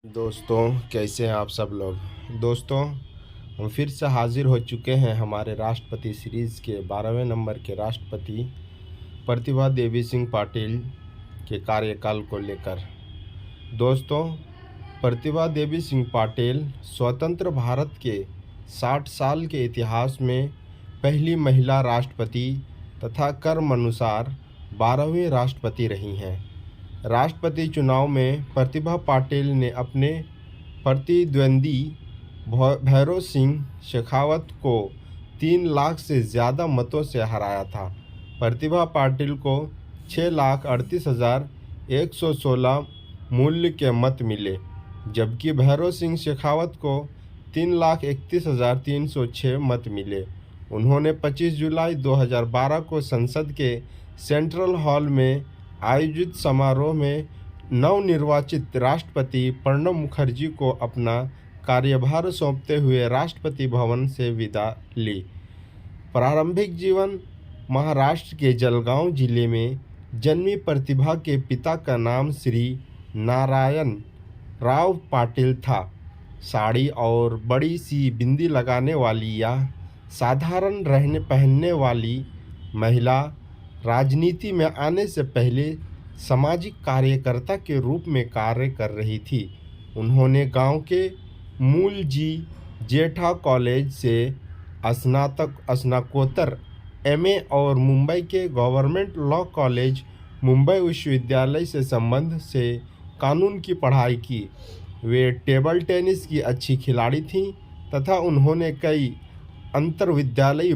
दोस्तों, कैसे हैं आप सब लोग। दोस्तों, हम फिर से हाजिर हो चुके हैं हमारे राष्ट्रपति सीरीज़ के 12वें नंबर के राष्ट्रपति प्रतिभा देवी सिंह पाटिल के कार्यकाल को लेकर। दोस्तों, प्रतिभा देवी सिंह पाटिल स्वतंत्र भारत के 60 साल के इतिहास में पहली महिला राष्ट्रपति तथा क्रमानुसार 12वीं राष्ट्रपति रही हैं। राष्ट्रपति चुनाव में प्रतिभा पाटिल ने अपने प्रतिद्वंदी भैरों सिंह शेखावत को 3 लाख से ज़्यादा मतों से हराया था। प्रतिभा पाटिल को 6,38,116 मूल्य के मत मिले, जबकि भैरों सिंह शेखावत को 3,31,306 मत मिले। उन्होंने 25 जुलाई 2012 को संसद के सेंट्रल हॉल में आयोजित समारोह में नवनिर्वाचित राष्ट्रपति प्रणब मुखर्जी को अपना कार्यभार सौंपते हुए राष्ट्रपति भवन से विदा ली। प्रारंभिक जीवन। महाराष्ट्र के जलगांव जिले में जन्मी प्रतिभा के पिता का नाम श्री नारायण राव पाटिल था। साड़ी और बड़ी सी बिंदी लगाने वाली यह साधारण पहनने वाली महिला राजनीति में आने से पहले सामाजिक कार्यकर्ता के रूप में कार्य कर रही थी। उन्होंने गांव के मूल जी जेठा कॉलेज से स्नातकोत्तर एमए और मुंबई के गवर्नमेंट लॉ कॉलेज मुंबई विश्वविद्यालय से संबंध से कानून की पढ़ाई की। वे टेबल टेनिस की अच्छी खिलाड़ी थीं तथा उन्होंने कई अंतरविद्यालयी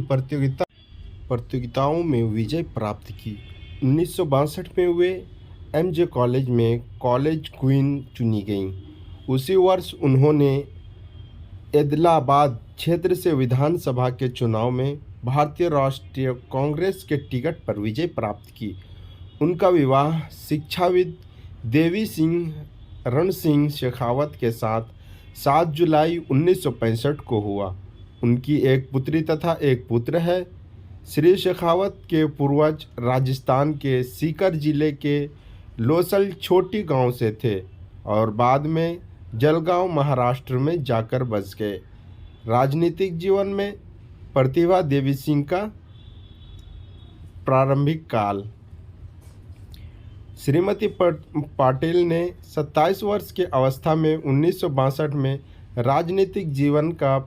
प्रतियोगिताओं में विजय प्राप्त की। 1962 में वे एमजे कॉलेज में कॉलेज क्वीन चुनी गईं। उसी वर्ष उन्होंने एदिलाबाद क्षेत्र से विधानसभा के चुनाव में भारतीय राष्ट्रीय कांग्रेस के टिकट पर विजय प्राप्त की। उनका विवाह शिक्षाविद देवी सिंह रण सिंह शेखावत के साथ 7 जुलाई 1965 को हुआ। उनकी एक पुत्री तथा एक पुत्र है। श्री शेखावत के पूर्वज राजस्थान के सीकर जिले के लोसल छोटी गांव से थे और बाद में जलगांव महाराष्ट्र में जाकर बस गए। राजनीतिक जीवन में प्रतिभा देवी सिंह का प्रारंभिक काल। श्रीमती पाटिल ने 27 वर्ष की अवस्था में 1962 में राजनीतिक जीवन का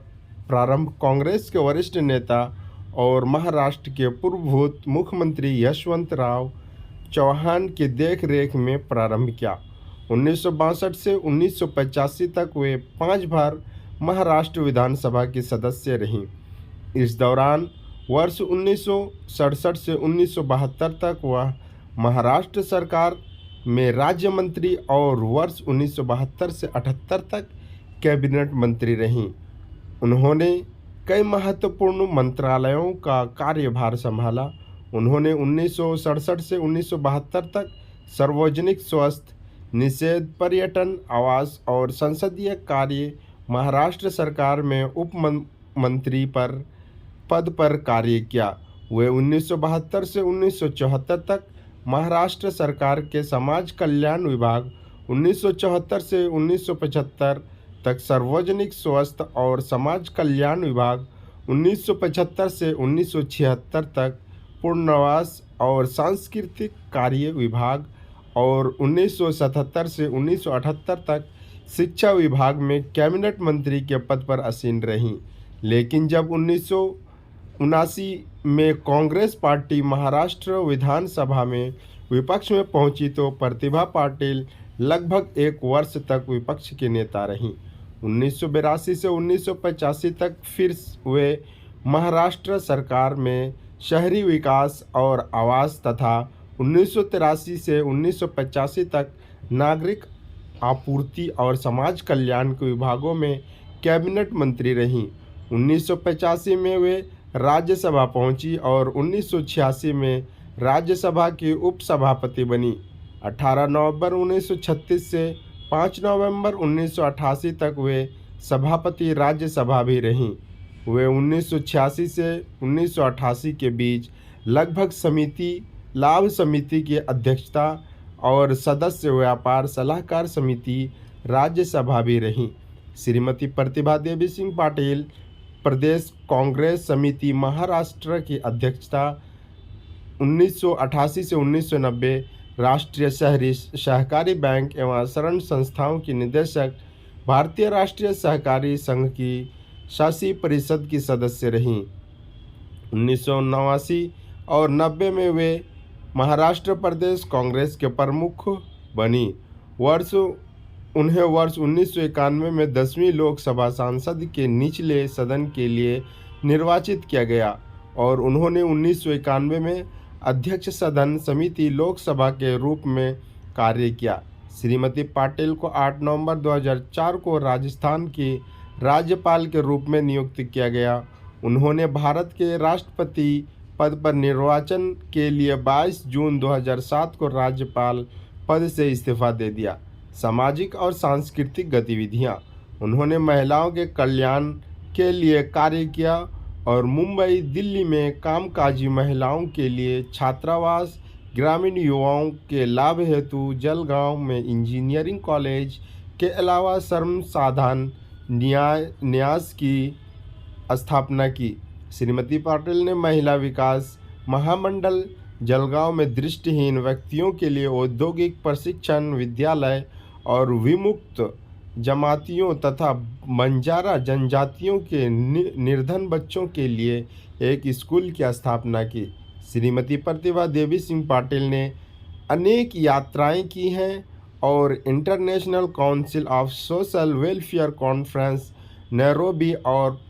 प्रारंभ कांग्रेस के वरिष्ठ नेता और महाराष्ट्र के पूर्व मुख्यमंत्री यशवंतराव चौहान की देखरेख में प्रारंभ किया। 1962 से 1985 तक वे 5 बार महाराष्ट्र विधानसभा की सदस्य रहीं। इस दौरान वर्ष 1967 से 1972 तक वह महाराष्ट्र सरकार में राज्य मंत्री और वर्ष 1972 से 78 तक कैबिनेट मंत्री रहीं। उन्होंने कई महत्वपूर्ण मंत्रालयों का कार्यभार संभाला। उन्होंने 1967 से 1972 तक सार्वजनिक स्वास्थ्य, निषेध, पर्यटन, आवास और संसदीय कार्य महाराष्ट्र सरकार में उप मंत्री पद पर कार्य किया। वे 1972 से 1974 तक महाराष्ट्र सरकार के समाज कल्याण विभाग, 1974 से 1975 तक सार्वजनिक स्वास्थ्य और समाज कल्याण विभाग, 1975 से 1976 तक पुनर्वास और सांस्कृतिक कार्य विभाग और 1977 से 1978 तक शिक्षा विभाग में कैबिनेट मंत्री के पद पर आसीन रहीं। लेकिन जब 1979 में कांग्रेस पार्टी महाराष्ट्र विधानसभा में विपक्ष में पहुंची तो प्रतिभा पाटिल लगभग 1 वर्ष तक विपक्ष के नेता रहीं। 1982 से 1985 तक फिर वे महाराष्ट्र सरकार में शहरी विकास और आवास तथा 1983 से 1985 तक नागरिक आपूर्ति और समाज कल्याण के विभागों में कैबिनेट मंत्री रहीं। 1985 में वे राज्यसभा पहुंची और 1986 में राज्यसभा की उपसभापति बनी। 18 नवंबर 1936 से 5 नवंबर 1988 तक वे सभापति राज्यसभा भी रहीं। वे 1986 से 1988 के बीच लगभग लाभ समिति की अध्यक्षता और सदस्य व्यापार सलाहकार समिति, राज्यसभा भी रहीं। श्रीमती प्रतिभा देवी सिंह पाटिल प्रदेश कांग्रेस समिति महाराष्ट्र की अध्यक्षता 1988 से 1990, राष्ट्रीय शहरी सहकारी बैंक एवं ऋण संस्थाओं की निदेशक, भारतीय राष्ट्रीय सहकारी संघ की शासी परिषद की सदस्य रहीं। 1989 और 90 में वे महाराष्ट्र प्रदेश कांग्रेस के प्रमुख बनी। उन्हें वर्ष 1991 में 10वीं लोकसभा सांसद के निचले सदन के लिए निर्वाचित किया गया और उन्होंने 1991 में अध्यक्ष सदन समिति लोकसभा के रूप में कार्य किया। श्रीमती पाटिल को 8 नवंबर 2004 को राजस्थान की राज्यपाल के रूप में नियुक्त किया गया। उन्होंने भारत के राष्ट्रपति पद पर निर्वाचन के लिए 22 जून 2007 को राज्यपाल पद से इस्तीफा दे दिया। सामाजिक और सांस्कृतिक गतिविधियां, उन्होंने महिलाओं के कल्याण के लिए कार्य किया और मुंबई, दिल्ली में कामकाजी महिलाओं के लिए छात्रावास, ग्रामीण युवाओं के लाभ हेतु जलगांव में इंजीनियरिंग कॉलेज के अलावा श्रम साधन न्यास की स्थापना की। श्रीमती पाटिल ने महिला विकास महामंडल जलगांव में दृष्टिहीन व्यक्तियों के लिए औद्योगिक प्रशिक्षण विद्यालय और विमुक्त जमातियों तथा बंजारा जनजातियों के निर्धन बच्चों के लिए एक स्कूल की स्थापना की। श्रीमती प्रतिभा देवी सिंह पाटिल ने अनेक यात्राएं की हैं और international council of social welfare conference Nairobi और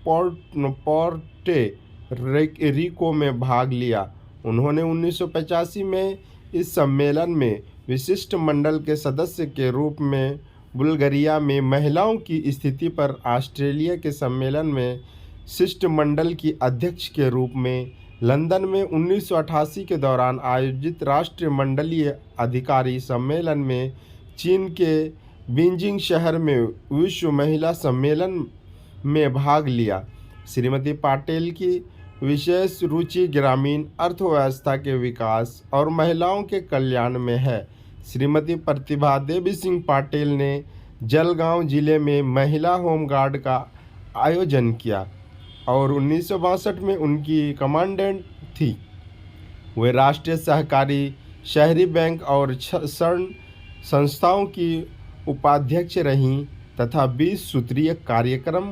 पोर्टे रिको में भाग लिया। उन्होंने 1985 में इस सम्मेलन में विशिष्ट मंडल के सदस्य के रूप में बुल्गारिया में महिलाओं की स्थिति पर ऑस्ट्रेलिया के सम्मेलन में शिष्टमंडल की अध्यक्ष के रूप में लंदन में 1988 के दौरान आयोजित राष्ट्रीय मंडलीय अधिकारी सम्मेलन में चीन के बीजिंग शहर में विश्व महिला सम्मेलन में भाग लिया। श्रीमती पाटिल की विशेष रुचि ग्रामीण अर्थव्यवस्था के विकास और महिलाओं के कल्याण में है। श्रीमती प्रतिभा देवी सिंह पाटिल ने जलगांव जिले में महिला होमगार्ड का आयोजन किया और 1962 में उनकी कमांडेंट थी। वे राष्ट्रीय सहकारी शहरी बैंक और ऋण संस्थाओं की उपाध्यक्ष रहीं तथा 20 सूत्रीय कार्यक्रम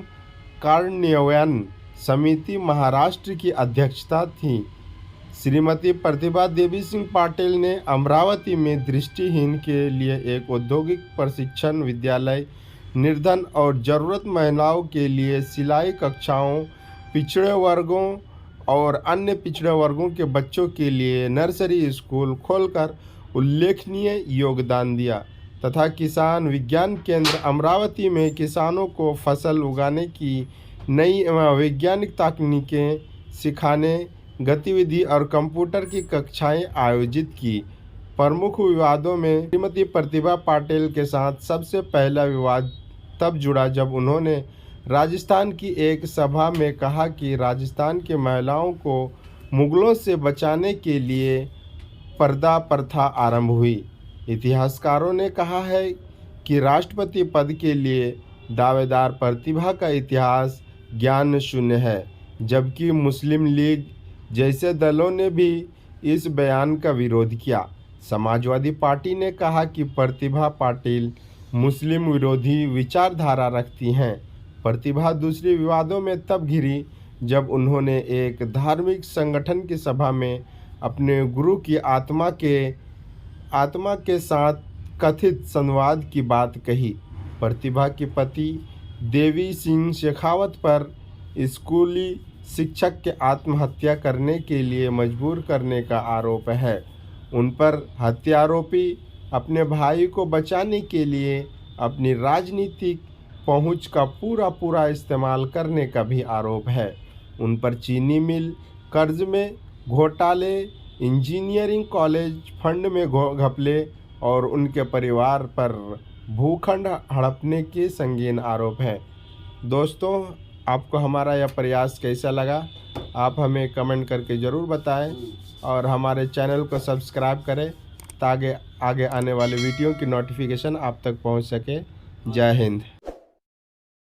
कार्यान्वयन समिति महाराष्ट्र की अध्यक्षता थी। श्रीमती प्रतिभा देवी सिंह पाटिल ने अमरावती में दृष्टिहीन के लिए एक औद्योगिक प्रशिक्षण विद्यालय, निर्धन और ज़रूरत महिलाओं के लिए सिलाई कक्षाओं, पिछड़े वर्गों और अन्य पिछड़े वर्गों के बच्चों के लिए नर्सरी स्कूल खोलकर उल्लेखनीय योगदान दिया तथा किसान विज्ञान केंद्र अमरावती में किसानों को फसल उगाने की नई एवं वैज्ञानिक तकनीकें सिखाने गतिविधि और कंप्यूटर की कक्षाएं आयोजित की। प्रमुख विवादों में श्रीमती प्रतिभा पाटिल के साथ सबसे पहला विवाद तब जुड़ा जब उन्होंने राजस्थान की एक सभा में कहा कि राजस्थान की महिलाओं को मुगलों से बचाने के लिए पर्दा प्रथा आरंभ हुई। इतिहासकारों ने कहा है कि राष्ट्रपति पद के लिए दावेदार प्रतिभा का इतिहास ज्ञान शून्य है, जबकि मुस्लिम लीग जैसे दलों ने भी इस बयान का विरोध किया। समाजवादी पार्टी ने कहा कि प्रतिभा पाटिल मुस्लिम विरोधी विचारधारा रखती हैं। प्रतिभा दूसरे विवादों में तब घिरी जब उन्होंने एक धार्मिक संगठन की सभा में अपने गुरु की आत्मा के साथ कथित संवाद की बात कही। प्रतिभा के पति देवी सिंह शेखावत पर स्कूली शिक्षक के आत्महत्या करने के लिए मजबूर करने का आरोप है। उन पर हत्यारोपी अपने भाई को बचाने के लिए अपनी राजनीतिक पहुंच का पूरा इस्तेमाल करने का भी आरोप है। उन पर चीनी मिल कर्ज में घोटाले, इंजीनियरिंग कॉलेज फंड में घपले और उनके परिवार पर भूखंड हड़पने के संगीन आरोप हैं। दोस्तों, आपको हमारा यह प्रयास कैसा लगा, आप हमें कमेंट करके ज़रूर बताएं और हमारे चैनल को सब्सक्राइब करें ताकि आगे आने वाले वीडियो की नोटिफिकेशन आप तक पहुंच सके। जय हिंद।